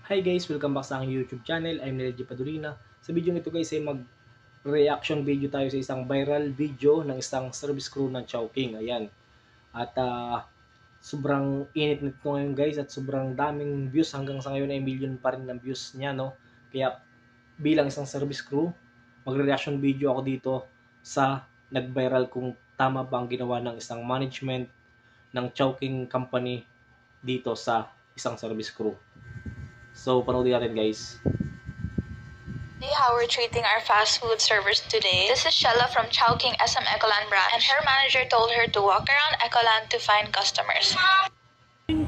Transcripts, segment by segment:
Hi guys, welcome back sa aking YouTube channel. I'm Nelji Padurina. Sa video nito guys ay mag-reaction video tayo sa isang viral video ng isang service crew ng Chowking. Ayan. At sobrang init nito ngayon guys at sobrang daming views hanggang sa ngayon ay million pa rin ng views niya, no. Kaya bilang isang service crew, magre-reaction video ako dito sa nag-viral kung tama ba ang ginawa ng isang management ng Chowking company dito sa isang service crew. So, panoodin natin guys. How we're treating our fast food servers today. This is Shella from Chowking SM Ecoland branch, and her manager told her to walk around Ecoland to find customers.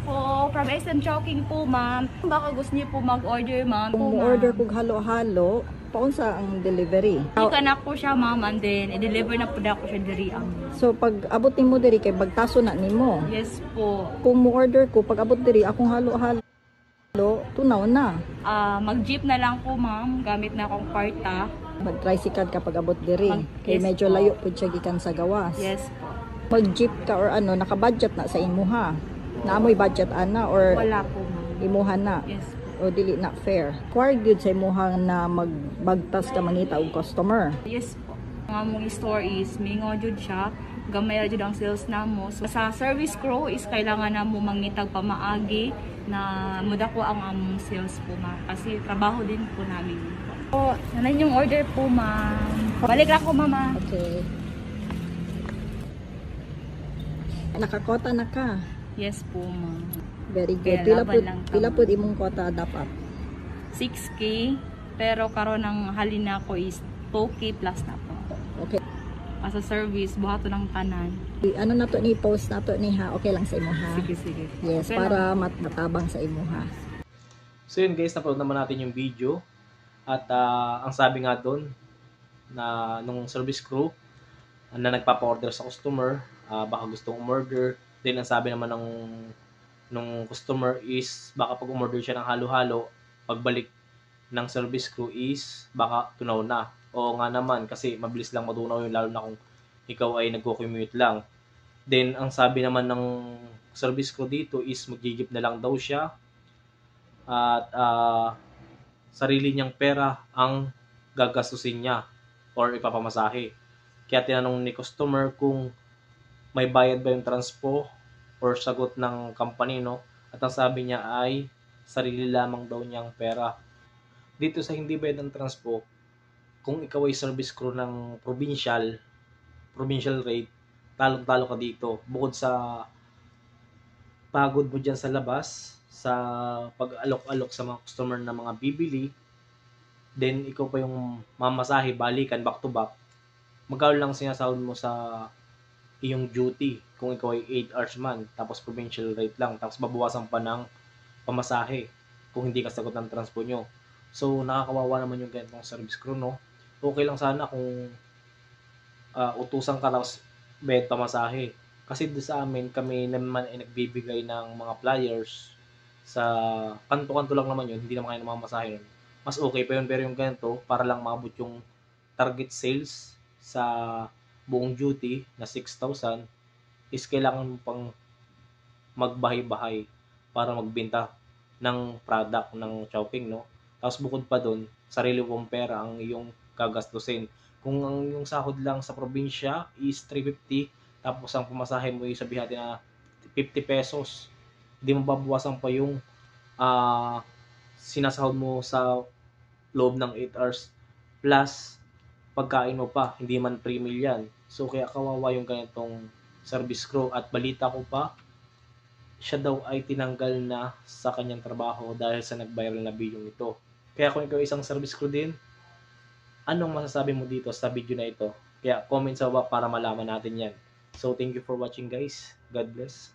Po, from SM Chowking po, ma'am. Baka gusto niyo po mag-order, ma'am. Kung order ko halo-halo, paunsa ang delivery. Ika na po siya, ma'am, and then i-deliver na po na ko siya diri ang. So pag abot nimo diri kay bagtaso na nimo. Yes po. Kung mo order ko pag abot diri akong halo-halo, tunaw na. Mag-jeep na lang po, ma'am, gamit na akong kwarta. Mag-tricycle ka pag abot diri. Kay Yes medyo po. layo pud siya gikan sa gawas. Yes po. Mag-jeep ka or ano, naka-budget na sa imuha. Naamoy budget ana or Wala po, ma'am. imuha na. Yes po. O dili na fair. Required gyud sa imuha na magbagtas ka mangita og customer. Yes po. Ang among store is mingo jud siya. Gamay ra jud ang sales namo. So, sa service crew is kailangan na mo mangitag pamaagi na muda ko ang among sales po, ma'am. Kasi trabaho din po namin. Po, nanan yung order po, ma'am. Balik lang ko, mama. Okay. Nakakota na ka. Yes po, ma'am. Very good. Kaya laban lang Pila tama. pud imong kota dapat? 6K, pero karon ang halina ko is 2K plus na po. Okay. As a service, buhato ng tanan. Ano na to ni post na to ni ha? Okay lang sa imo ha? Sige, sige. Yes, Okay para lang. matabang sa imo ha. So yun guys, napanood naman natin yung video. At ang sabi nga doon na nung service crew na nagpapa-order sa customer, baka gustong umorder. Then ang sabi naman nung customer is baka pag umorder siya ng halo-halo, pagbalik ng service crew is baka tunaw na. Oo nga naman kasi mabilis lang matunaw yun, lalo na kung ikaw ay nagko-commute lang. Then ang sabi naman ng service crew dito is magigip na lang daw siya at sarili niyang pera ang gagastusin niya or ipapamasahe. Kaya tinanong ni customer kung may bayad ba yung transpo or sagot ng company, no? At ang sabi niya ay sarili lamang daw niyang pera. Dito sa hindi bayad ng transpo, kung ikaw ay service crew ng provincial rate, talong-talo ka dito. Bukod sa pagod mo dyan sa labas, sa pag-alok-alok sa mga customer na mga bibili, then ikaw pa yung mamasahe, balikan, back to back, magkano lang sinasahod mo sa iyong duty kung ikaw ay 8 hours man, tapos provincial rate lang, tapos babawasan pa ng pamasahe kung hindi ka sagot ng transpo nyo. So, nakakawawa naman yung ganitong service crew, no? Okay lang sana kung utusan ka tapos bayad pamasahe. Kasi doon sa amin, kami naman ay nagbibigay ng mga flyers sa kanto-kanto lang naman yun, hindi naman kayo namamasahe nun. Mas okay pa yun, pero yung ganito, para lang maabot yung target sales sa buong duty na 6,000 is kailangan mo pang magbahay-bahay para magbenta ng product ng Chowking, no? Tapos bukod pa doon, sarili mong pera ang iyong gagastusin. Kung ang yung sahod lang sa probinsya is 350, tapos ang pumasahe mo ay sabihin natin na 50 pesos, hindi mo babawasan pa yung sinasahod mo sa loob ng 8 hours plus pagkain mo pa, hindi man free meal yan. So kaya kawawa yung ganitong service crew, at balita ko pa siya daw ay tinanggal na sa kanyang trabaho dahil sa nag-viral na video nito. Kaya kung ikaw isang service crew din, anong masasabi mo dito sa video na ito? Kaya comment sa baba para malaman natin yan. So thank you for watching guys. God bless.